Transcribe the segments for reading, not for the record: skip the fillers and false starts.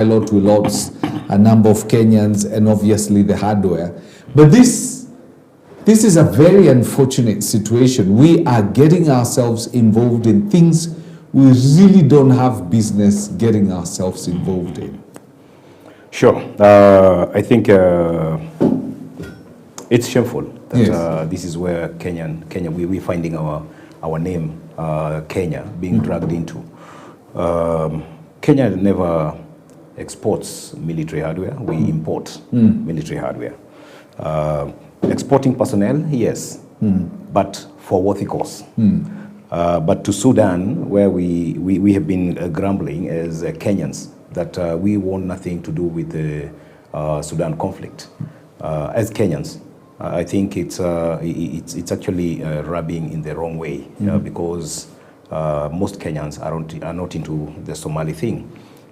pilot, we lost a number of Kenyans and obviously the hardware. But this is a very unfortunate situation. We are getting ourselves involved in things we really don't have business getting ourselves involved in. Sure. I think it's shameful that yes. This is where Kenya, we're finding our name, Kenya, being dragged into. Kenya never exports military hardware. We import military hardware. Exporting personnel, yes, but for worthy cause. But to Sudan, where we have been grumbling as Kenyans that we want nothing to do with the Sudan conflict. As Kenyans, I think it's actually rubbing in the wrong way because most Kenyans are not into the Somali thing.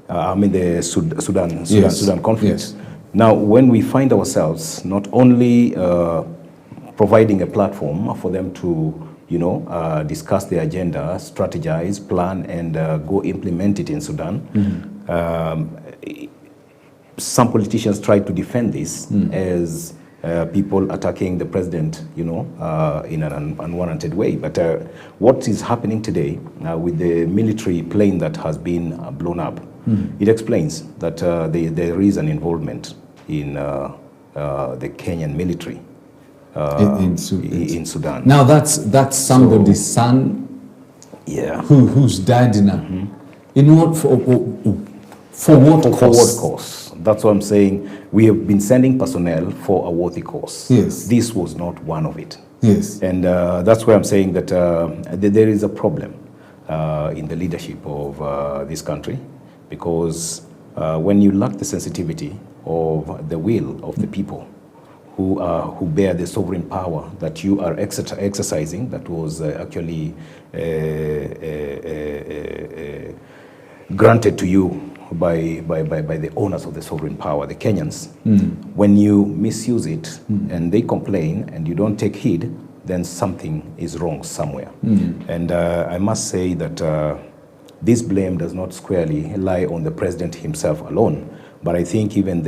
I mean the Sudan conflict. Yes. Now, when we find ourselves not only providing a platform for them to, discuss the agenda, strategize, plan, and go implement it in Sudan, some politicians try to defend this as people attacking the president, in an unwarranted way. But what is happening today with the military plane that has been blown up, it explains that there is an involvement in the Kenyan military in Sudan. Now that's somebody's son, who's died in what for what cause? For what cause? That's what I'm saying. We have been sending personnel for a worthy cause. Yes. This was not one of it. Yes. And that's why I'm saying that there is a problem in the leadership of this country, because when you lack the sensitivity of the will of the people who bear the sovereign power that you are exercising, that was actually granted to you by the owners of the sovereign power, the Kenyans. When you misuse it and they complain and you don't take heed, then something is wrong somewhere. And I must say that this blame does not squarely lie on the president himself alone, but I think even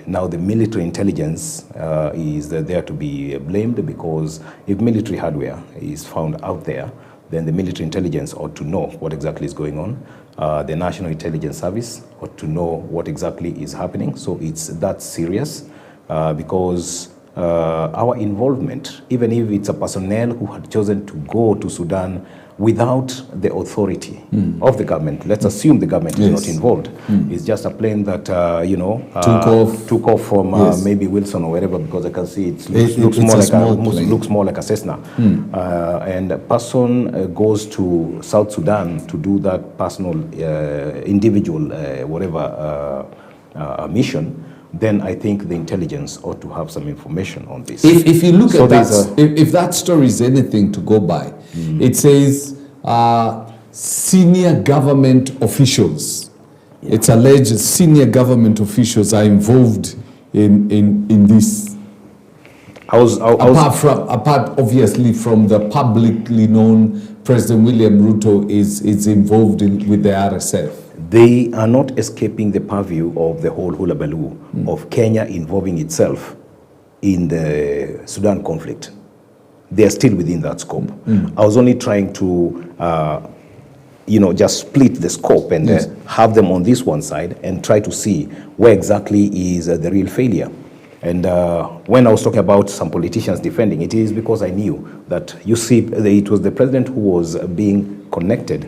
now the military intelligence is there to be blamed, because if military hardware is found out there, then the military intelligence ought to know what exactly is going on. The National Intelligence Service ought to know what exactly is happening. So it's that serious because our involvement, even if it's a personnel who had chosen to go to Sudan without the authority of the government, let's assume the government is not involved. It's just a plane that took off from maybe Wilson or wherever, because I can see it looks more like a Cessna. And a person goes to South Sudan to do that personal, individual, mission. Then I think the intelligence ought to have some information on this. If you look at that, if that story is anything to go by, it says senior government officials. It's alleged senior government officials are involved in this. Apart obviously from the publicly known President William Ruto is involved with the RSF. They are not escaping the purview of the whole hula baloo of Kenya involving itself in the Sudan conflict. They are still within that scope. I was only trying to, just split the scope and have them on this one side and try to see where exactly is the real failure. And when I was talking about some politicians defending, it is because I knew that, you see, it was the president who was being connected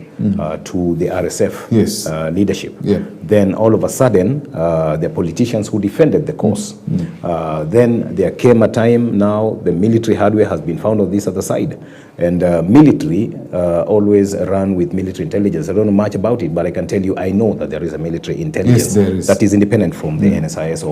to the RSF leadership. Then all of a sudden, there are politicians who defended the cause. Then there came a time now the military hardware has been found on this other side. And military always run with military intelligence. I don't know much about it, but I can tell you I know that there is a military intelligence that is independent from the NSIS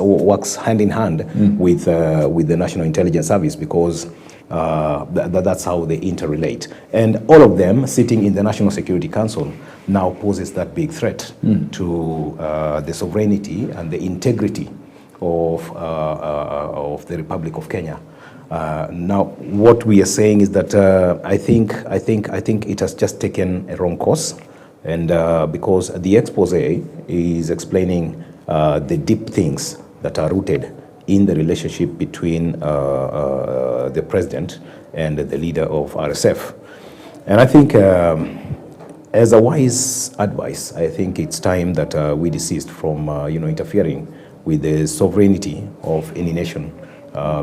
or works hand in hand with the National Intelligence Service, because that's how they interrelate. And all of them sitting in the National Security Council now poses that big threat to the sovereignty and the integrity of the Republic of Kenya. Now, what we are saying is that I think it has just taken a wrong course, And because the expose is explaining the deep things that are rooted in the relationship between the president and the leader of RSF. And I think as a wise advice, I think it's time that we desist from interfering with the sovereignty of any nation,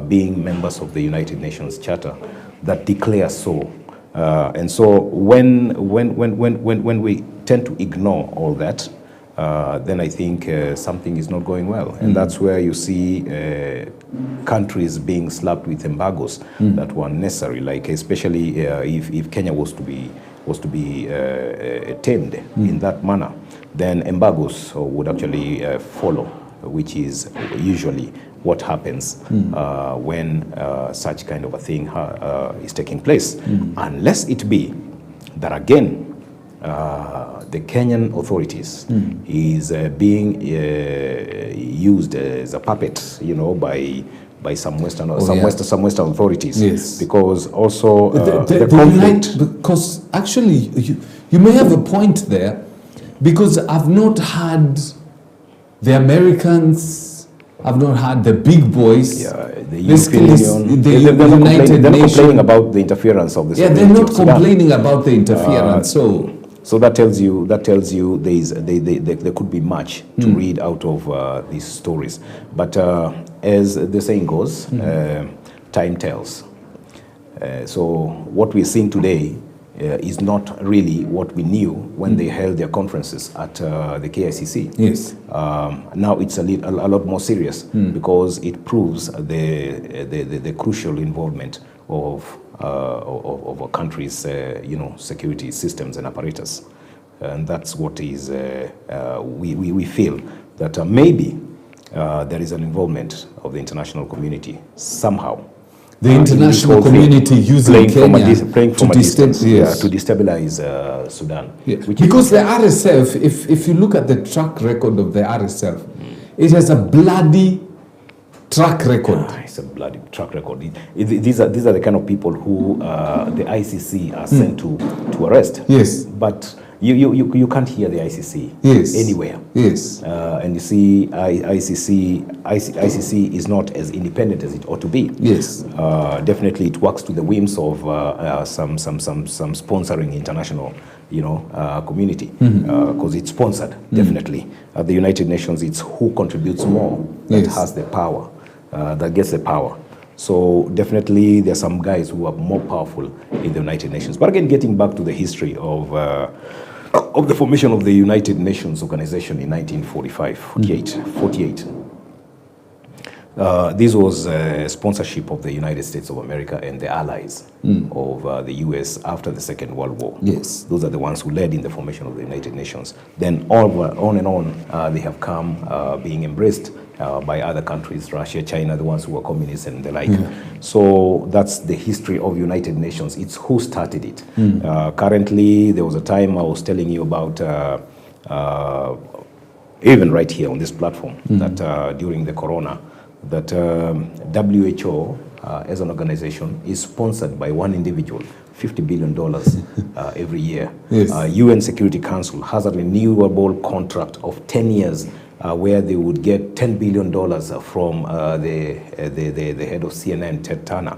being members of the United Nations Charter that declares so. And so when we tend to ignore all that, then I think something is not going well. And that's where you see countries being slapped with embargoes that were necessary, like especially if Kenya was to be tamed in that manner, then embargoes would actually follow, which is usually what happens when such kind of a thing is taking place. Unless it be that, again, the Kenyan authorities is being used as a puppet, by some Western authorities. Yes. Because also the conflict. Because actually, you may have a point there, because I've not had the Americans, I've not had the big boys. Yeah, the European Union. They're not complaining about the interference of the Sovereignty. Yeah, they're not complaining about the interference. So that tells you there could be much to read out of these stories. But as the saying goes, time tells. So what we're seeing today is not really what we knew when they held their conferences at the KICC. Yes. Now it's a lot more serious because it proves the crucial involvement of a country's security systems and apparatus, and that's what is we feel that maybe there is an involvement of the international community somehow. The international community using Kenya to destabilize Sudan. Yeah. Because the RSF, if you look at the track record of the RSF, it has a bloody track record. It's a bloody track record. These are the kind of people who the ICC are sent to arrest. Yes. But you can't hear the ICC anywhere. Yes. And you see, ICC is not as independent as it ought to be. Yes. Definitely, it works to the whims of some sponsoring international, community, because it's sponsored. Definitely, at the United Nations, it's who contributes more that has the power, that gets the power. So definitely, there are some guys who are more powerful in the United Nations. But again, getting back to the history of the formation of the United Nations Organization in 1948. This was sponsorship of the United States of America and the allies of the US after the Second World War. Yes. Those are the ones who led in the formation of the United Nations. Then on and on, they have come being embraced by other countries, Russia, China, the ones who were communists and the like. So that's the history of United Nations. It's who started it. Currently, there was a time I was telling you about, even right here on this platform, that during the corona, that WHO as an organization is sponsored by one individual, $50 billion every year. Yes. UN Security Council has a renewable contract of 10 years where they would get $10 billion from the head of CNN, Ted Turner.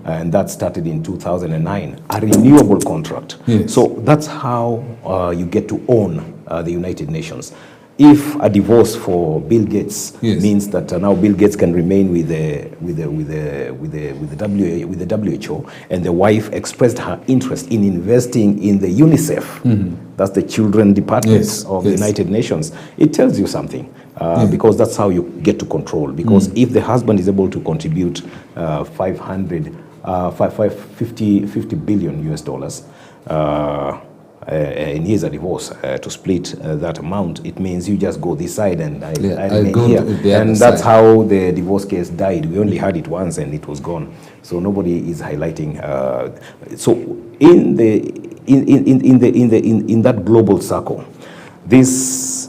And that started in 2009, a renewable contract. Yes. So that's how you get to own the United Nations. If a divorce for Bill Gates means that now Bill Gates can remain with the WHO, and the wife expressed her interest in investing in the UNICEF, that's the children department of the United Nations, it tells you something. Because that's how you get to control. Because if the husband is able to contribute 50 billion US dollars, and here's a divorce to split that amount, it means you just go this side and I remain here. And that's how the divorce case died. We only had it once and it was gone. So nobody is highlighting. So in that global circle, this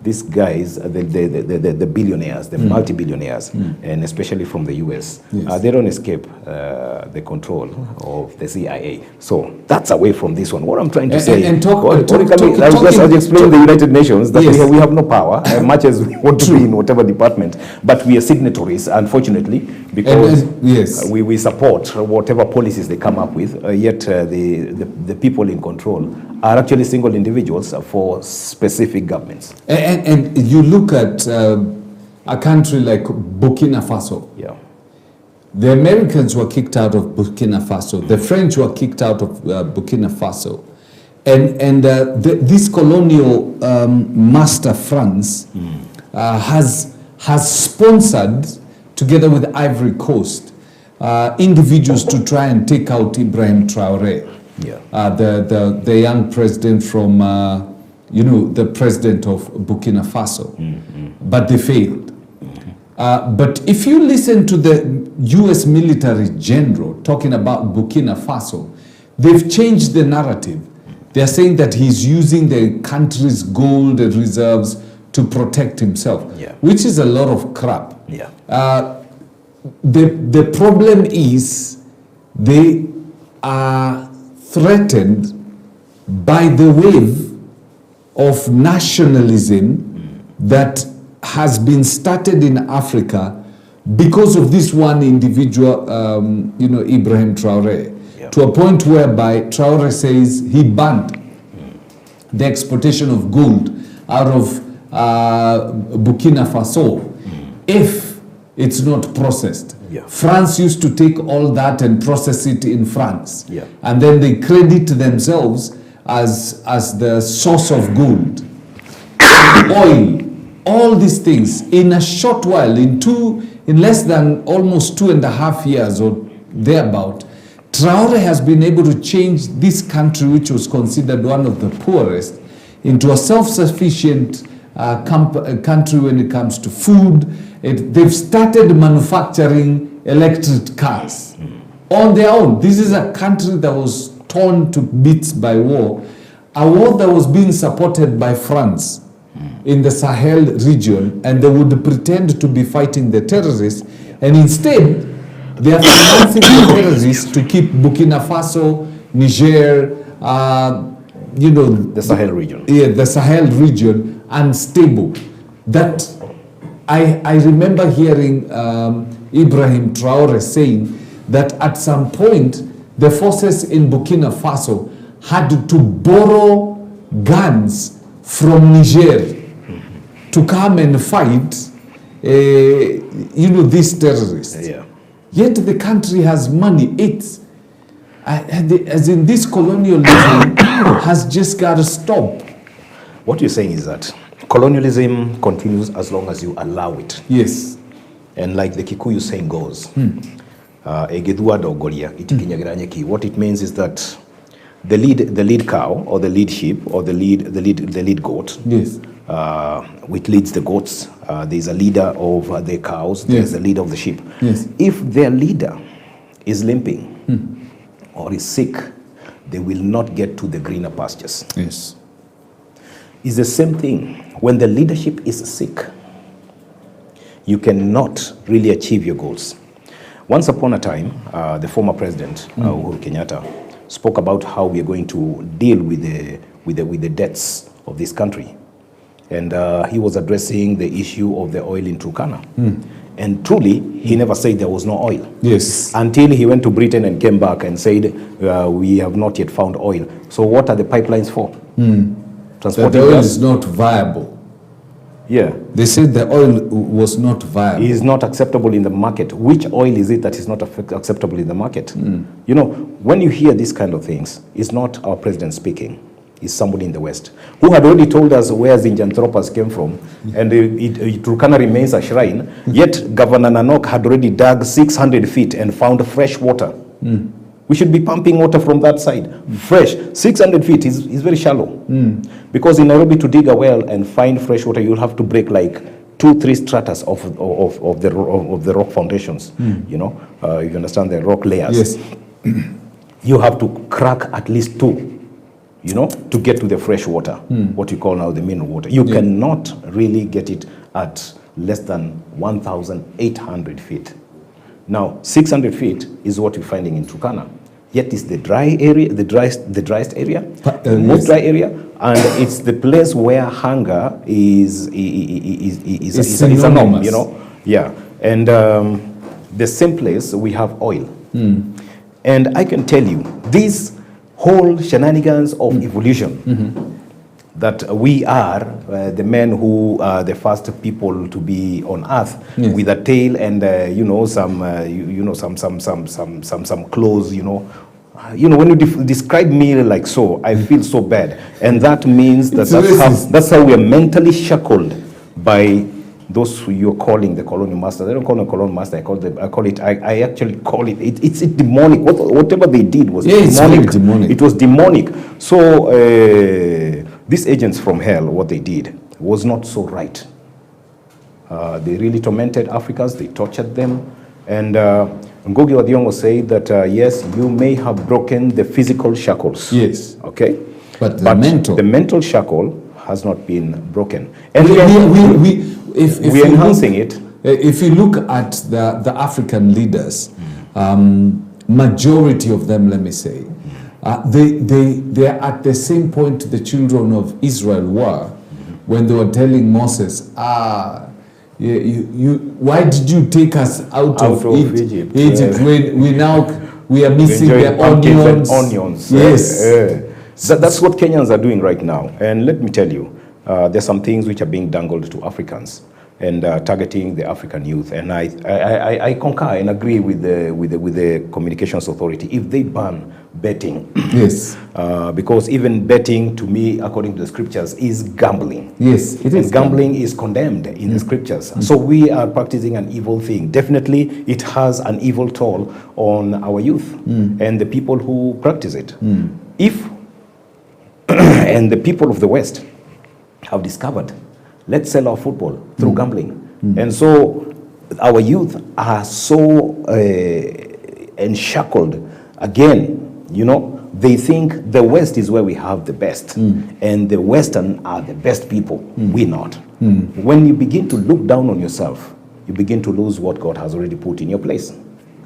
these guys, the billionaires, the multi-billionaires, and especially from the US, they don't escape the control of the CIA. So that's away from this one. What I'm trying to say, I'll just explain the United Nations that we have no power, much as we want to be in whatever department, but we are signatories, unfortunately, because we support whatever policies they come up with, yet the people in control are actually single individuals for specific governments. And you look at a country like Burkina Faso. Yeah. The Americans were kicked out of Burkina Faso. The French were kicked out of Burkina Faso. And this colonial master France has sponsored, together with Ivory Coast, individuals to try and take out Ibrahim Traoré. The young president from, the president of Burkina Faso. But they failed. But if you listen to the US military general talking about Burkina Faso, they've changed the narrative. They're saying that he's using the country's gold reserves to protect himself, which is a lot of crap. The problem is they are threatened by the wave of nationalism that has been started in Africa because of this one individual, Ibrahim Traoré, to a point whereby Traoré says he banned the exportation of gold out of Burkina Faso if it's not processed. France used to take all that and process it in France. And then they credit themselves as the source of gold. Oil, all these things. In a short while, in less than almost 2.5 years or thereabout, Traoré has been able to change this country, which was considered one of the poorest, into a self-sufficient country when it comes to food. They've started manufacturing electric cars on their own. This is a country that was torn to bits by war, a war that was being supported by France in the Sahel region, and they would pretend to be fighting the terrorists, and instead they are financing the terrorists to keep Burkina Faso, Niger, the Sahel region. The Sahel region unstable. That I remember hearing Ibrahim Traoré saying that at some point the forces in Burkina Faso had to borrow guns from Niger to come and fight, these terrorists. Yet the country has money. As in this colonialism has just got to stop. What you're saying is that colonialism continues as long as you allow it. Yes. And like the Kikuyu saying goes, what it means is that the lead cow or the lead sheep or the lead goat, which leads the goats, there's a leader of the cows, there's a leader of the sheep. If their leader is limping or is sick, they will not get to the greener pastures. It's the same thing. When the leadership is sick, you cannot really achieve your goals. Once upon a time, the former president, Uhuru Kenyatta, spoke about how we are going to deal with the debts of this country. And he was addressing the issue of the oil in Turkana. And truly, he never said there was no oil. Until he went to Britain and came back and said, we have not yet found oil. So what are the pipelines for? That the oil is not viable. They said the oil was not viable. It is not acceptable in the market. Which oil is it that is not acceptable in the market? When you hear these kind of things, it's not our president speaking. It's somebody in the West who had already told us where Zinjanthropus came from, and Turkana remains a shrine, yet Governor Nanok had already dug 600 feet and found fresh water. We should be pumping water from that side. Fresh. 600 feet is very shallow. Because in Nairobi, to dig a well and find fresh water, you'll have to break like 2-3 stratas of the rock foundations. You understand the rock layers. You have to crack at least 2 you know, to get to the fresh water, what you call now the mineral water. You cannot really get it at less than 1,800 feet. Now, 600 feet is what you're finding in Turkana. Yet it's the dry area, the driest area, the most dry area, and it's the place where hunger is a norm, you know. Yeah, and the same place we have oil. And I can tell you, these whole shenanigans of evolution, that we are the men who are the first people to be on earth, with a tail and you know, some claws, you know. When you describe me like so, I feel so bad, and that means that that's how we are mentally shackled by those who you're calling the colonial masters. I don't call them colonial master. I actually call it. It's demonic. Whatever they did was demonic. It was demonic. So these agents from hell, what they did was not so right. They really tormented Africans. They tortured them, and Ngugi wa Thiong'o said that yes, you may have broken the physical shackles. Yes. Okay. But the mental shackle has not been broken, and we're enhancing it. If you look at the African leaders, majority of them, let me say, they are at the same point the children of Israel were when they were telling Moses, why did you take us out of Egypt? When we are missing the onions. Yes. That's what Kenyans are doing right now. And let me tell you, there's some things which are being dangled to Africans and targeting the African youth. And I concur and agree with the Communications Authority if they ban betting. Yes. Because even betting, to me, according to the scriptures, is gambling. Yes, it is. And gambling is condemned in the scriptures. So we are practicing an evil thing. Definitely, it has an evil toll on our youth and the people who practice it. If and the people of the West have discovered, let's sell our football through gambling. And so our youth are so enshackled. Again, you know, they think the West is where we have the best, and the Western are the best people. We're not. When you begin to look down on yourself, you begin to lose what God has already put in your place.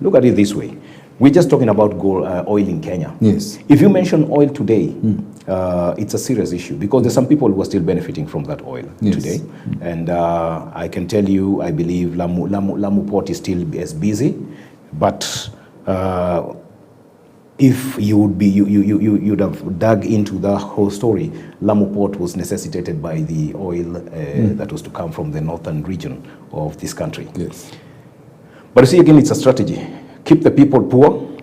Look at it this way. We're just talking about oil in Kenya. Yes. If you mention oil today, it's a serious issue because there's some people who are still benefiting from that oil today. And I can tell you, I believe Lamu Port is still as busy, but if you'd have dug into the whole story, Lamu Port was necessitated by the oil that was to come from the northern region of this country. Yes. But you see, again, it's a strategy. Keep the people poor,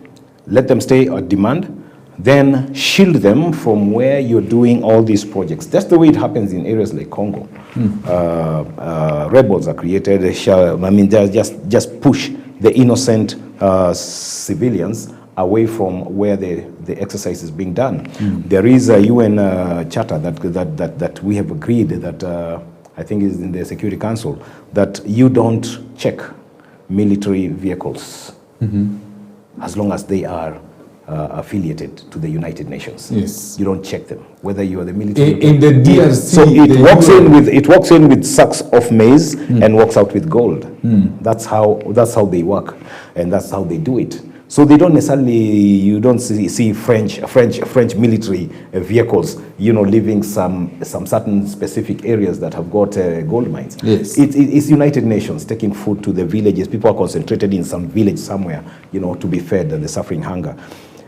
let them stay at demand, then shield them from where you're doing all these projects. That's the way it happens in areas like Congo. Rebels are created. They just push the innocent civilians away from where the exercise is being done. There is a UN charter that we have agreed that I think is in the Security Council that you don't check military vehicles as long as they are affiliated to the United Nations. Yes. You don't check them, whether you are the military. In the DRC, so it walks in with sacks of maize and walks out with gold. That's how they work, and that's how they do it. So they don't necessarily, you don't see French military vehicles, you know, leaving some certain specific areas that have got gold mines. Yes. It's United Nations taking food to the villages. People are concentrated in some village somewhere, you know, to be fed and they're suffering hunger.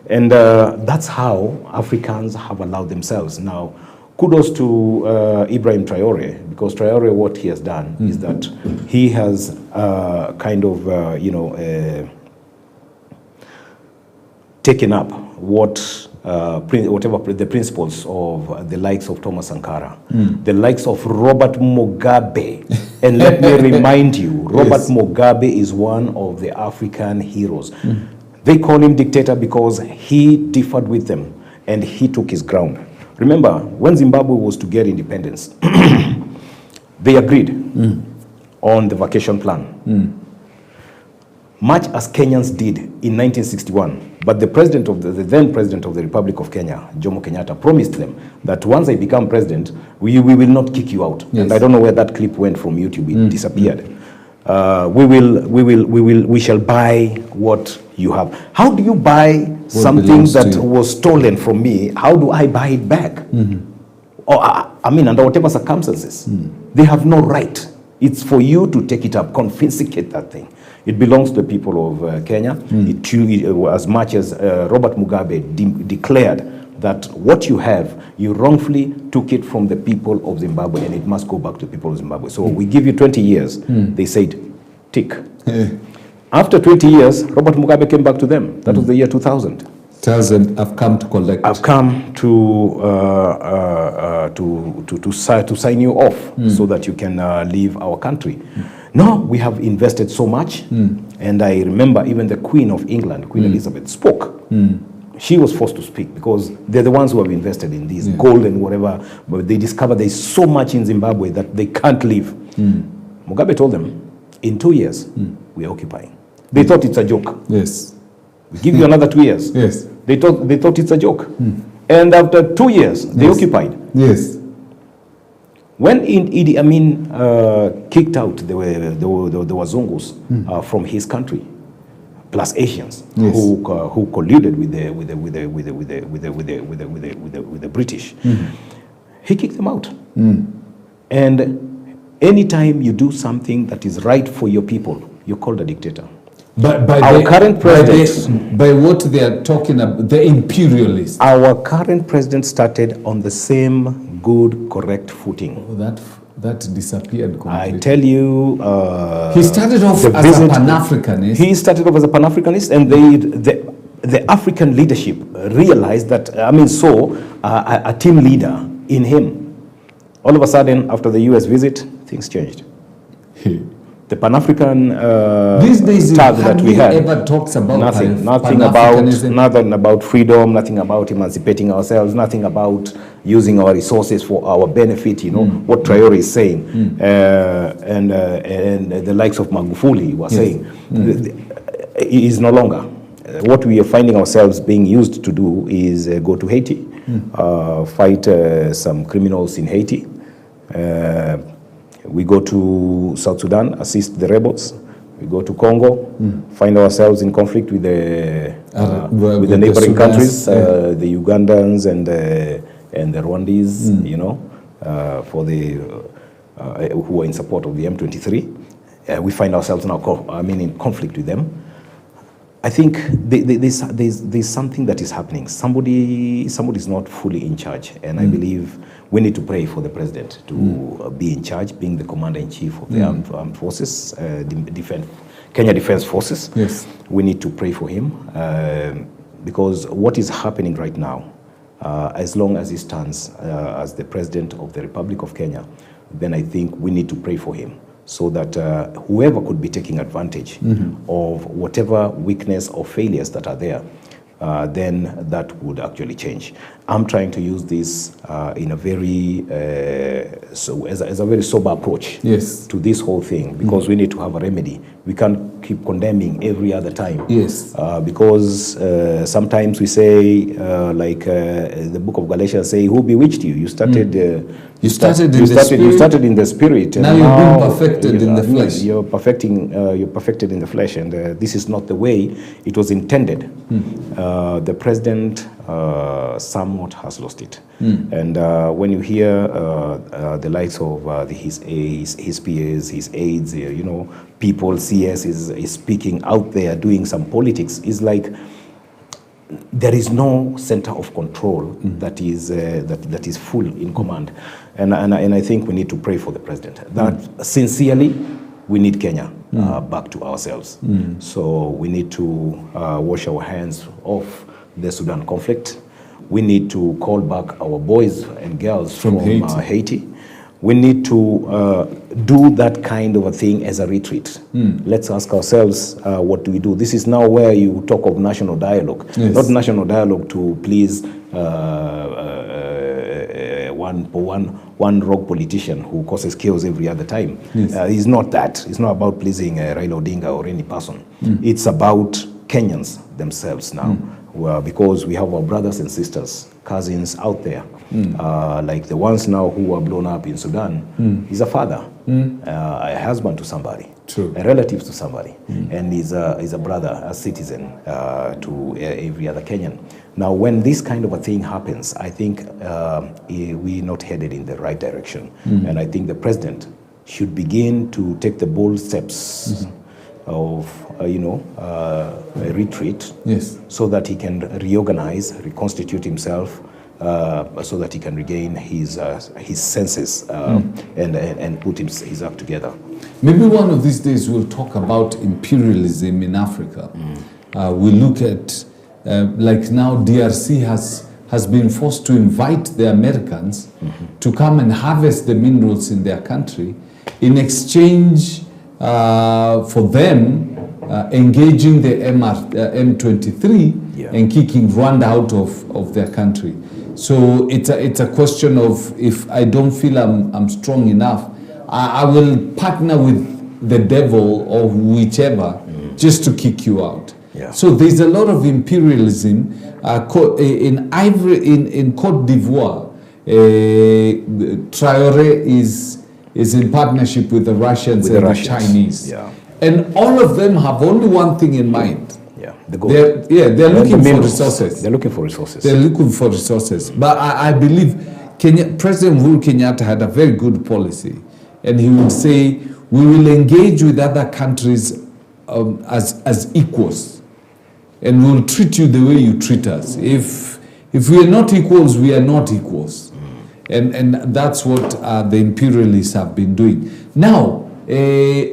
And that's how Africans have allowed themselves. Now, kudos to Ibrahim Traore, because Traore, what he has done is that he has taken up whatever the principles of the likes of Thomas Sankara, the likes of Robert Mugabe. And let me remind you, Robert Mugabe is one of the African heroes. They call him dictator because he differed with them and he took his ground. Remember, when Zimbabwe was to get independence, they agreed on the vacation plan. Much as Kenyans did in 1961, But the president of the then president of the Republic of Kenya, Jomo Kenyatta, promised them that once I become president, we will not kick you out. Yes. And I don't know where that clip went from YouTube. It disappeared. We shall buy what you have. How do you buy something belongs to that you? was stolen from me? How do I buy it back? Or, I mean, under whatever circumstances, they have no right. It's for you to take it up, confiscate that thing. It belongs to the people of Kenya. As much as Robert Mugabe declared that what you have, you wrongfully took it from the people of Zimbabwe and it must go back to the people of Zimbabwe. So we give you 20 years. They said, tick. After 20 years, Robert Mugabe came back to them. That was the year 2000. I've come to collect. I've come to sign you off so that you can leave our country. No, we have invested so much. And I remember even the Queen of England, Queen Elizabeth, spoke. She was forced to speak because they're the ones who have invested in this gold and whatever. But they discovered there's so much in Zimbabwe that they can't leave. Mugabe told them, in 2 years, we are occupying. They thought it's a joke. Yes. We give you another 2 years. Yes. They thought it's a joke. And after 2 years, they occupied. Yes. When Idi Amin kicked out the Wazungus from his country, plus Asians who colluded with the British, he kicked them out. And anytime you do something that is right for your people, you're called a dictator. But by our current president, by what they are talking about, the imperialists. Our current president started on the same good, correct footing. Oh, that disappeared completely. I tell you, he started off as a Pan-Africanist. He started off as a Pan-Africanist, and the African leadership realized that, saw a team leader in him. All of a sudden, after the US visit, things changed. The Pan-African these days tag that we had ever talks about nothing about freedom, nothing about emancipating ourselves, nothing about using our resources for our benefit. You know what Traore is saying, and the likes of Magufuli were saying. It is no longer. What we are finding ourselves being used to do is go to Haiti, fight some criminals in Haiti. We go to South Sudan, assist the rebels. We go to Congo, find ourselves in conflict with the neighboring countries, the Ugandans and the Rwandese, for the who are in support of the M23. We find ourselves now, in conflict with them. I think there's something that is happening. Somebody is not fully in charge, and I believe we need to pray for the president to be in charge, being the commander-in-chief of the armed forces, Kenya Defense Forces. Yes. We need to pray for him because what is happening right now, as long as he stands as the president of the Republic of Kenya, then I think we need to pray for him, so that whoever could be taking advantage of whatever weakness or failures that are there, then that would actually change. I'm trying to use this in a very, as a very sober approach to this whole thing, because we need to have a remedy. We can't keep condemning every other time. Yes. Because sometimes we say, the book of Galatians say, who bewitched you? You started You started in the spirit. Now you've been perfected in the flesh. You're perfected in the flesh, and this is not the way it was intended. The president somewhat has lost it. And when you hear the likes of his PAs, his aides, people, CS is speaking out there doing some politics, is like there is no center of control that is full in command, and I think we need to pray for the president that sincerely we need Kenya back to ourselves. So we need to wash our hands off the Sudan conflict. We need to call back our boys and girls from Haiti. We need to do that kind of a thing as a retreat. Let's ask ourselves, what do we do? This is now where you talk of national dialogue. Yes. Not national dialogue to please one rogue politician who causes chaos every other time. Yes. It's not that. It's not about pleasing Raila Odinga or any person. It's about Kenyans themselves now, because we have our brothers and sisters, cousins out there, like the ones now who are blown up in Sudan. He's a father, a husband to somebody, True. a relative to somebody, and he's a brother, a citizen to every other Kenyan. Now, when this kind of a thing happens, I think we're not headed in the right direction, and I think the president should begin to take the bold steps of a retreat, Yes. so that he can reorganize, reconstitute himself, so that he can regain his senses and put his act together. Maybe one of these days we'll talk about imperialism in Africa. We look at, like now DRC has been forced to invite the Americans to come and harvest the minerals in their country in exchange for them engaging the M23 and kicking Rwanda out of their country. So it's a question of, if I don't feel I'm strong enough, I will partner with the devil or whichever just to kick you out. Yeah. So there's a lot of imperialism in Côte d'Ivoire. Traoré is in partnership with the Russians and the Chinese. Yeah. And all of them have only one thing in mind. Yeah, they're looking for resources. They're looking for resources. They're looking for resources. But I believe President Uhuru Kenyatta had a very good policy. And he would say, we will engage with other countries as equals. And we'll treat you the way you treat us. If we are not equals, we are not equals. And that's what the imperialists have been doing. Now,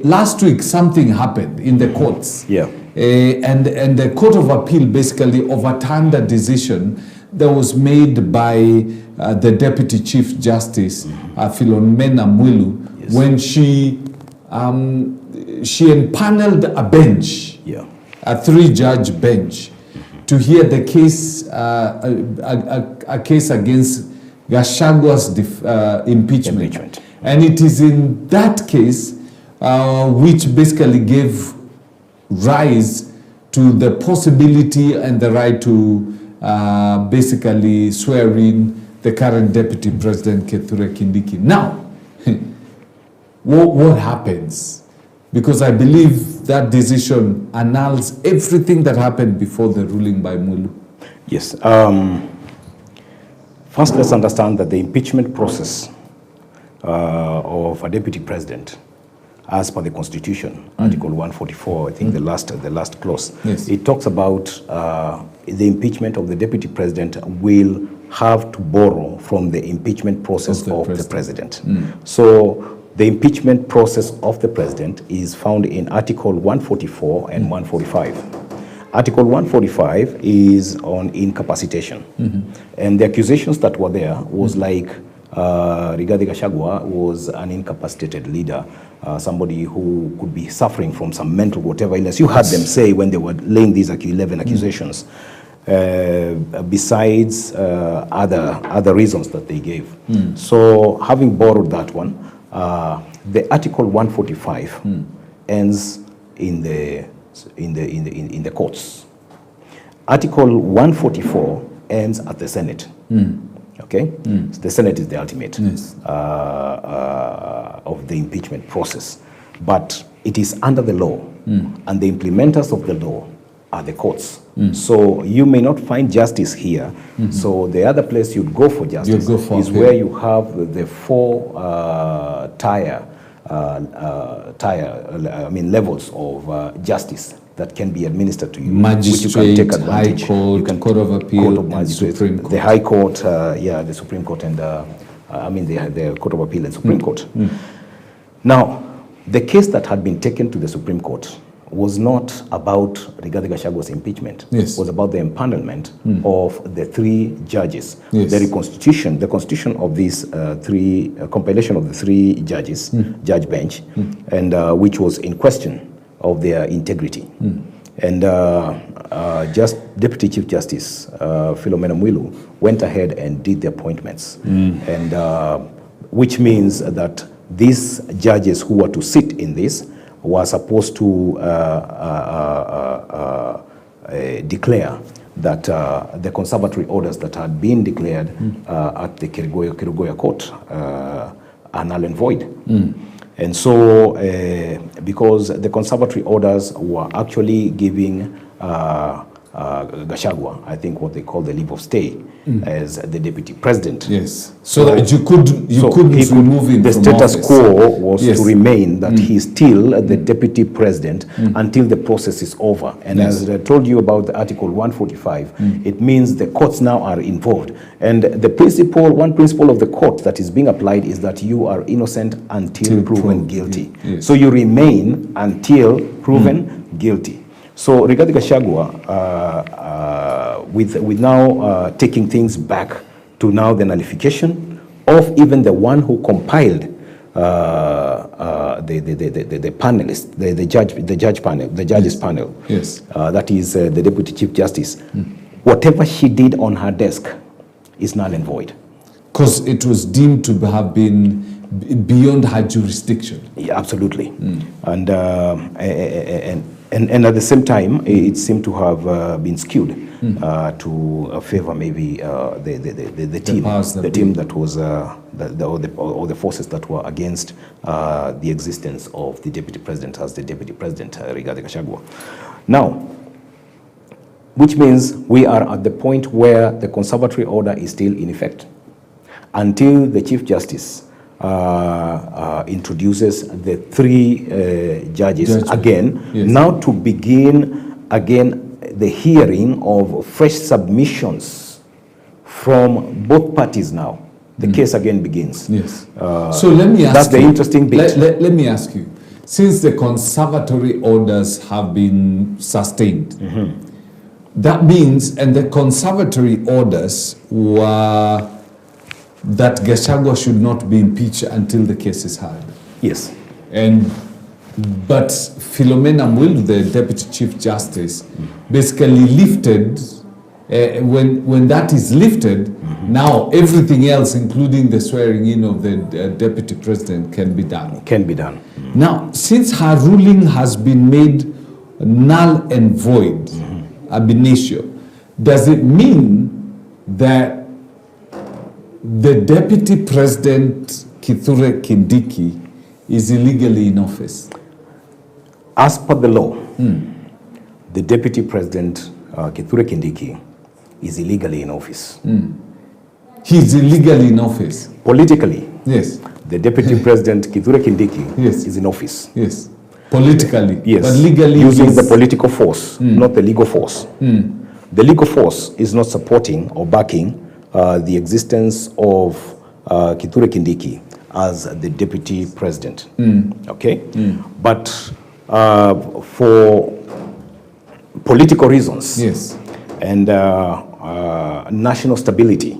last week something happened in the courts. Yeah. And the Court of Appeal basically overturned a decision that was made by the Deputy Chief Justice, Philomena Mwilu, when she empaneled a bench, a 3-judge bench, to hear the case, a case against Gachagwa's impeachment. And it is in that case which basically gave rise to the possibility and the right to basically swear in the current Deputy President, Kithure Kindiki. Now, what happens? Because I believe that decision annuls everything that happened before the ruling by Mulu. Yes. First, let's understand that the impeachment process of a deputy president, as per the Constitution, Article 144, I think the last clause, it talks about the impeachment of the deputy president will have to borrow from the impeachment process of the president. So the impeachment process of the president is found in Article 144 and 145. Article 145 is on incapacitation. And the accusations that were there was like Rigathi Gachagua was an incapacitated leader, somebody who could be suffering from some mental whatever illness. You heard them say when they were laying these 11 accusations, besides other reasons that they gave. So having borrowed that one, the Article 145 ends in the courts. Article 144 ends at the Senate. Okay, so the Senate is the ultimate of the impeachment process, but it is under the law, and the implementers of the law are the courts. So you may not find justice here. So the other place you'd go for justice is where you have the four levels of justice that can be administered to you. Magistrate, High Court, Court of Appeal, and Supreme Court. The High Court, the Supreme Court, and the Court of Appeal and Supreme Court. Now, the case that had been taken to the Supreme Court was not about Rigathi Gachagwa's impeachment. It was about the empanelment of the 3 judges. The constitution of these compilation of the 3 judges, judge bench, and which was in question of their integrity. And just Deputy Chief Justice Philomena Mwilu went ahead and did the appointments, and which means that these judges who were to sit in this were supposed to declare that the conservatory orders that had been declared at the Kerugoya court are null and void. And so, because the conservatory orders were actually giving Gachagua, I think what they call the leave of stay, as the deputy president. Yes. So that you couldn't remove him the from status office. quo was to remain that he's still the deputy president until the process is over. And as I told you about the Article 145, it means the courts now are involved. And the one principle of the court that is being applied is that you are innocent until proven guilty. Yes. So you remain until proven guilty. So regarding Gachagua, with now taking things back to now the nullification of even the one who compiled the panelists, the judges panel. Yes. That is the Deputy Chief Justice. Whatever she did on her desk is null and void. Because it was deemed to have been beyond her jurisdiction. Yeah, absolutely. And at the same time, it seemed to have been skewed to favor maybe the team that was or the forces that were against the existence of the deputy president as the deputy president, Rigathi Gachagua. Now, which means we are at the point where the conservatory order is still in effect until the Chief Justice introduces the three judges again, now to begin again the hearing of fresh submissions from both parties now. The case again begins. Yes. So let me ask that's the interesting bit. Let me ask you, since the conservatory orders have been sustained, that means, and the conservatory orders were that Gachagua should not be impeached until the case is heard. Yes. But Philomena Mwilu, the Deputy Chief Justice, basically lifted, when that is lifted, now everything else, including the swearing in of the Deputy President, can be done. Can be done. Now, since her ruling has been made null and void, ab initio, does it mean that the Deputy President, Kithure Kindiki, is illegally in office? As per the law, the Deputy President, Kithure Kindiki, is illegally in office. He's illegally in office? Politically, yes. The Deputy President, Kithure Kindiki, yes, is in office. Yes. Politically? Yes. But legally? Using the political force, not the legal force. The legal force is not supporting or backing the existence of Kithure Kindiki as the Deputy President. Okay? But for political reasons, yes, and national stability,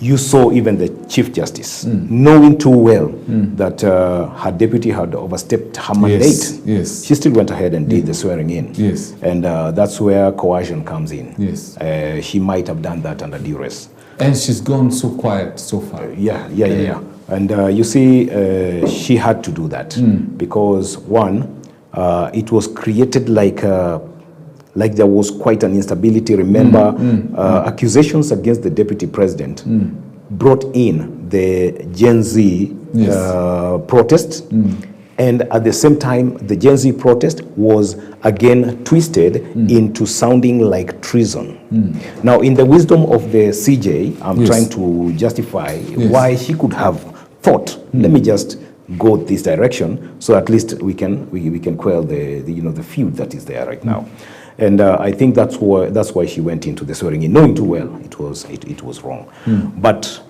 you saw even the Chief Justice, knowing too well that her deputy had overstepped her mandate, yes, she still went ahead and did the swearing in. Yes. And that's where coercion comes in. Yes. She might have done that under duress. And she's gone so quiet so far. Yeah. And you see, she had to do that because, one, it was created like there was quite an instability. Remember, accusations against the deputy president brought in the Gen Z protest, and at the same time, the Gen Z protest was again twisted into sounding like treason. Now, in the wisdom of the CJ, I'm trying to justify why she could have thought, let me just go this direction, so at least we can quell the feud that is there right now. And I think that's why she went into the swearing in, knowing too well it was wrong. But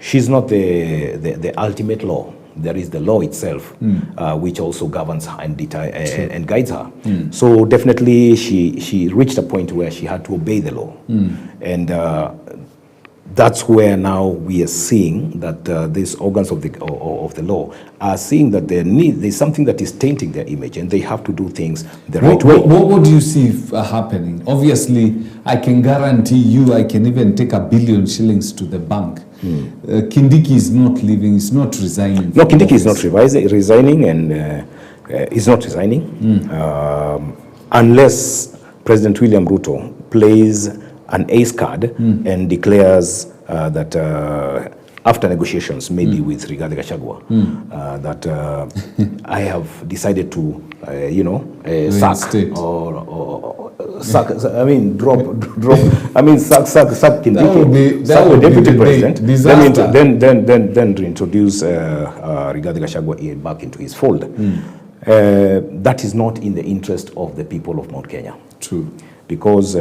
she's not the ultimate law. There is the law itself, which also governs her and guides her. So definitely she reached a point where she had to obey the law. And that's where now we are seeing that these organs of the law are seeing that there's something that is tainting their image, and they have to do things the right way. What do you see happening? Obviously, I can guarantee you I can even take 1 billion shillings to the bank. Kindiki is not leaving, he's not resigning. No, Kindiki is not resigning, and is not resigning. unless President William Ruto plays an ace card and declares that after negotiations, maybe with Rigathi Gachagua, that I have decided to, sack or sack. I mean, drop. I mean, sack Kindiki, sack the deputy president. Then reintroduce Rigathi Gachagua back into his fold. That is not in the interest of the people of Mount Kenya. True. Because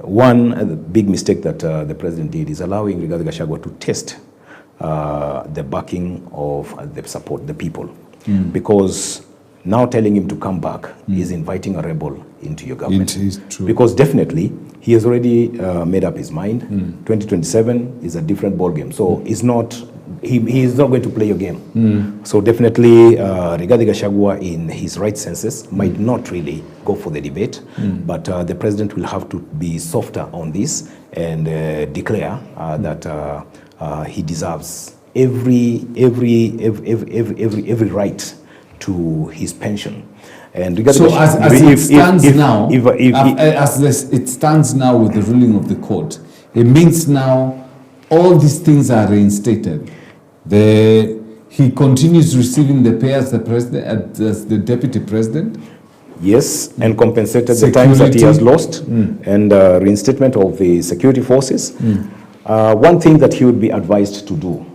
one big mistake that the president did is allowing Rigathi Gachagua to test the backing of the people. Because now telling him to come back is inviting a rebel into your government. It is true. Because definitely he has already made up his mind. 2027 is a different ballgame. So he is not going to play your game. So definitely Rigathi Gachagua in his right senses might not really go for the debate, but the president will have to be softer on this and declare that he deserves every right to his pension. And so as it stands now with the ruling of the court, it means now all these things are reinstated. He continues receiving the pay as the president, as the deputy president. Yes, and compensated the times that he has lost, and reinstatement of the security forces. One thing that he would be advised to do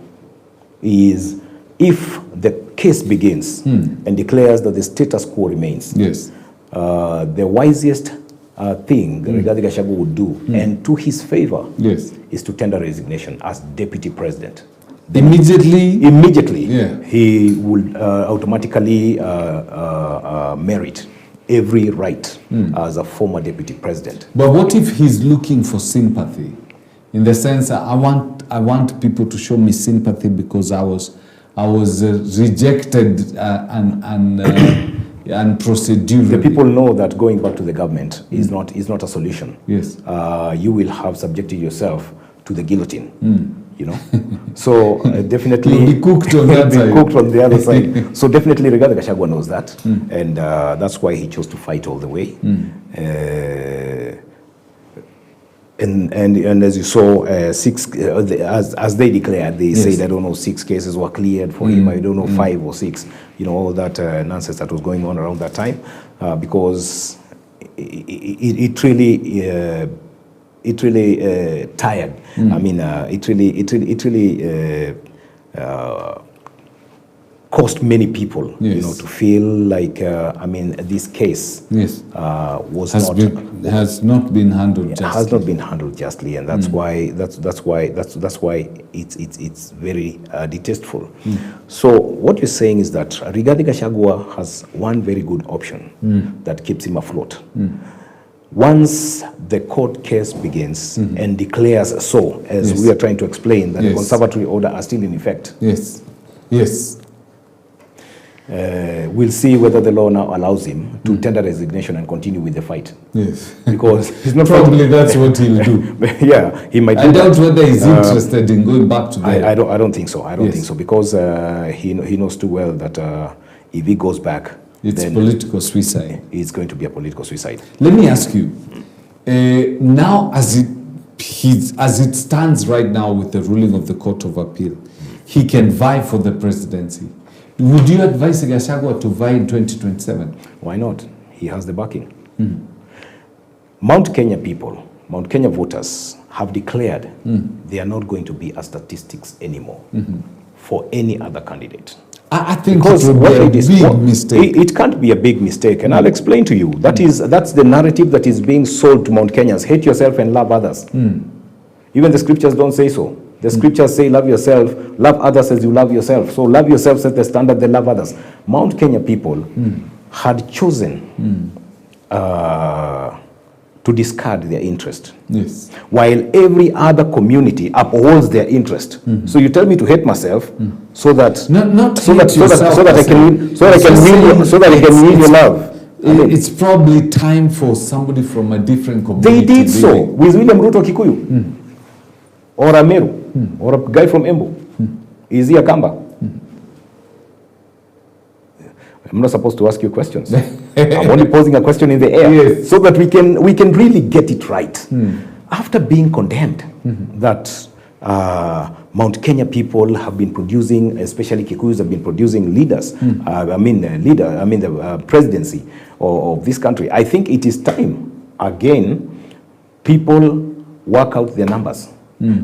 is, if the case begins and declares that the status quo remains, the wisest thing Rigathi Gachagua would do, and to his favor, is to tender resignation as deputy president. Immediately, he will automatically merit every right as a former deputy president. But what if he's looking for sympathy? In the sense, I want people to show me sympathy because I was rejected and procedurally. The people know that going back to the government is not a solution. Yes. You will have subjected yourself to the guillotine. So definitely you'll be cooked on that side. Cooked on the other side. So definitely Rigathi Gachagua knows that, and that's why he chose to fight all the way. And as you saw, as they declared, they said, I don't know, 6 cases were cleared for him. I don't know, 5 or 6. All that nonsense that was going on around that time, because it really tired. I mean, it really caused many people, to feel like, this case has not been handled justly. Has not been handled justly, and that's why it's very distasteful. So what you're saying is that Rigathi Gachagua has one very good option that keeps him afloat. Once the court case begins and declares so, as we are trying to explain, that the conservatory order are still in effect. We'll see whether the law now allows him to tender resignation and continue with the fight. Because he's not probably that's what he'll do. He might. I doubt whether he's interested in going back to that. I don't think so. I don't think so, because he knows too well that if he goes back, it's political suicide. It's going to be a political suicide. Let me ask you, now as it stands right now with the ruling of the Court of Appeal, he can vie for the presidency. Would you advise Gachagua to vie in 2027? Why not? He has the backing. Mount Kenya people, Mount Kenya voters have declared they are not going to be a statistics anymore for any other candidate. I think because it would be a big mistake. It can't be a big mistake, and I'll explain to you. That's the narrative that is being sold to Mount Kenyans. Hate yourself and love others. Even the scriptures don't say so. The scriptures say love yourself, love others as you love yourself. So love yourself set the standard, then love others. Mount Kenya people had chosen to discard their interest. While every other community upholds their interest. So you tell me to hate myself so that I can win your love. It's probably time for somebody from a different community. They did so with William Ruto Kikuyu, or a Meru, or a guy from Embu. Is he a Kamba? I'm not supposed to ask you questions. I'm only posing a question in the air, yes, so that we can really get it right. After being condemned that Mount Kenya people have been producing, especially Kikuyus have been producing leaders, the presidency of this country, I think it is time again people work out their numbers.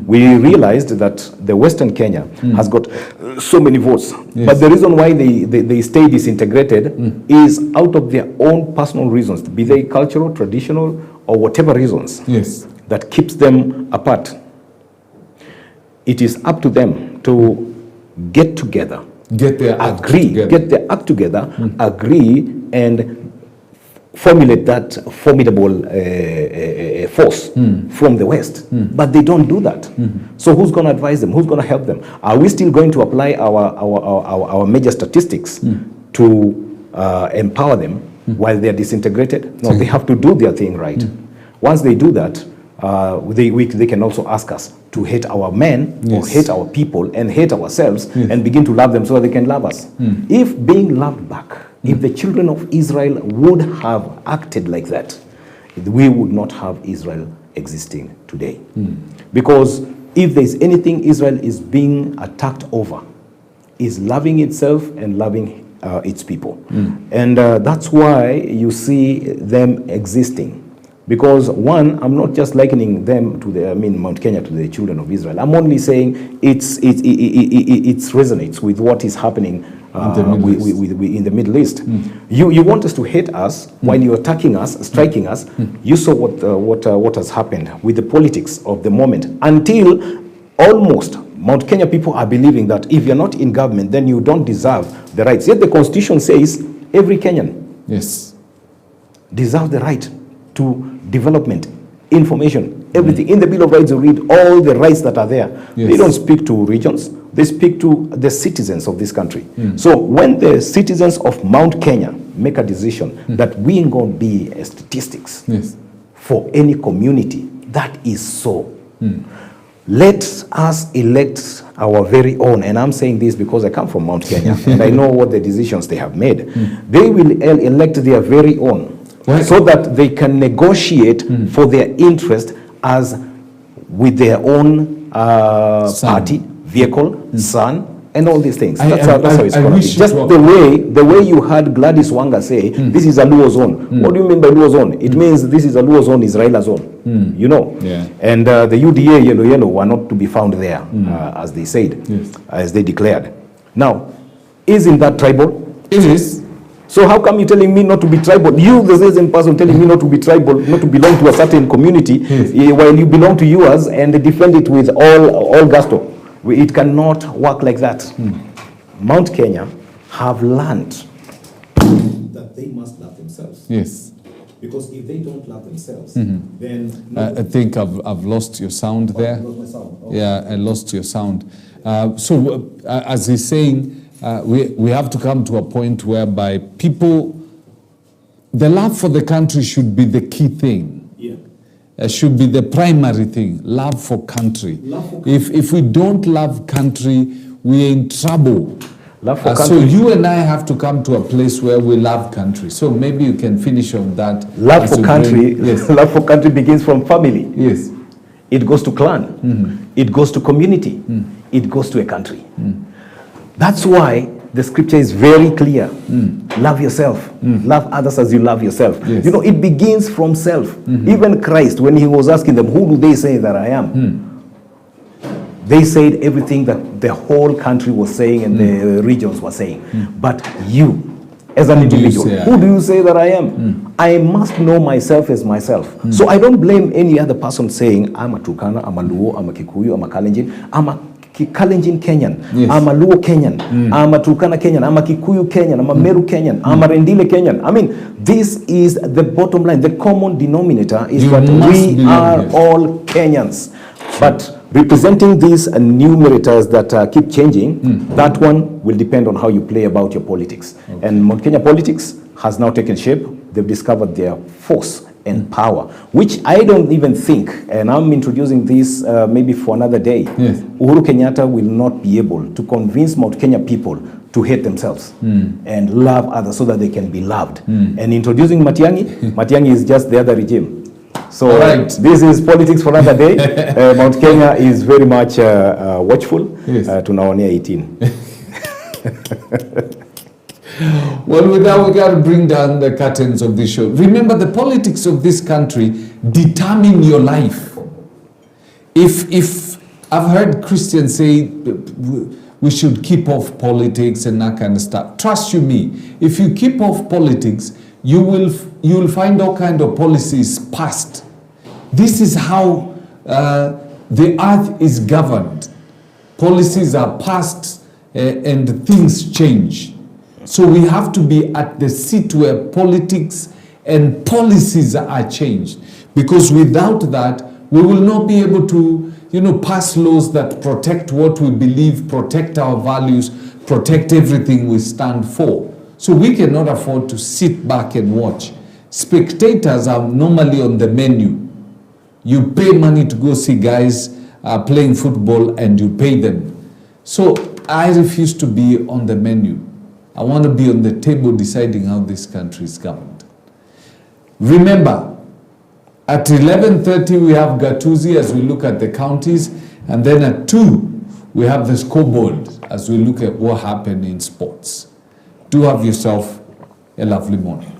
We realized that the Western Kenya has got so many votes, but the reason why they stay disintegrated is out of their own personal reasons, be they cultural, traditional, or whatever reasons that keeps them apart. It is up to them to get together, get their act together, agree, and formulate that formidable force from the West. But they don't do that. So who's going to advise them? Who's going to help them? Are we still going to apply our major statistics to empower them while they're disintegrated? No, they have to do their thing right. Once they do that, they can also ask us to hate our men or hate our people and hate ourselves and begin to love them so that they can love us. If being loved back, if the children of Israel would have acted like that, we would not have Israel existing today. Because if there's anything Israel is being attacked over, is loving itself and loving its people. And that's why you see them existing. Because one, I'm not just likening them to Mount Kenya to the children of Israel. I'm only saying it resonates with what is happening in the Middle East. You want us to hate us while you're attacking us, striking us. You saw what has happened with the politics of the moment, until almost Mount Kenya people are believing that if you're not in government, then you don't deserve the rights. Yet the Constitution says every Kenyan deserves the right to development, information, everything. In the Bill of Rights, you read all the rights that are there. They don't speak to regions, they speak to the citizens of this country. So when the citizens of Mount Kenya make a decision that we ain't going to be statistics for any community, that is so. Let us elect our very own, and I'm saying this because I come from Mount Kenya and I know what the decisions they have made. They will elect their very own, so that they can negotiate for their interest as with their own party, vehicle, son, and all these things. That's how it's going to be. Just the way you heard Gladys Wanga say, this is a Luo zone. What do you mean by Luo zone? It means this is a Luo zone, Israel zone. You know. And the UDA yellow were not to be found there, as they said, as they declared. Now, isn't that tribal? It is. So how come you're telling me not to be tribal? You, the same person, telling me not to be tribal, not to belong to a certain community, while you belong to yours and defend it with all gusto. It cannot work like that. Mount Kenya have learned that they must love themselves. Yes. Because if they don't love themselves, then... I think I've lost your sound there. Lost my sound. Oh. Yeah, I lost your sound. So as he's saying, we have to come to a point whereby people, the love for the country should be the key thing. Should be the primary thing, love for country. If we don't love country, we're in trouble. Love for country. So you and I have to come to a place where we love country. So maybe you can finish on that. Love for country, love for country begins from family. Yes. It goes to clan. It goes to community. It goes to a country. That's why the scripture is very clear. Love yourself. Love others as you love yourself. You know, it begins from self. Even Christ, when he was asking them, who do they say that I am? They said everything that the whole country was saying and the regions were saying. But you, as an individual, who do you say that I am? I must know myself as myself. So I don't blame any other person saying, I'm a Turkana, I'm a Luo, I'm a Kikuyu, I'm a Kalenjin, I'm a Kalenjin Kenyan, I'm a Luo Kenyan, I'm a Turkana Kenyan, I'm a Kikuyu Kenyan, I'm a Meru Kenyan, I'm a Rendile Kenyan. I mean, this is the bottom line. The common denominator is that we are all Kenyans. But representing these numerators that keep changing, that one will depend on how you play about your politics. And Mount Kenya politics has now taken shape. They've discovered their force and power, which I don't even think, and I'm introducing this maybe for another day, Uhuru Kenyatta will not be able to convince Mount Kenya people to hate themselves and love others so that they can be loved. And introducing Matiang'i, Matiang'i is just the other regime. So Right. this is politics for another day. Mount Kenya is very much watchful. Yes. Tunaonea 18. Well, with that, we got to bring down the curtains of this show. Remember, the politics of this country determine your life. If I've heard Christians say we should keep off politics and that kind of stuff. Trust you me, if you keep off politics, you will find all kind of policies passed. This is how the earth is governed. Policies are passed and things change. So we have to be at the seat where politics and policies are changed. Because without that, we will not be able to, pass laws that protect what we believe, protect our values, protect everything we stand for. So we cannot afford to sit back and watch. Spectators are normally on the menu. You pay money to go see guys playing football and you pay them. So I refuse to be on the menu. I want to be on the table deciding how this country is governed. Remember, at 11:30 we have Gatuzi as we look at the counties, and then at 2 we have the scoreboard as we look at what happened in sports. Do have yourself a lovely morning.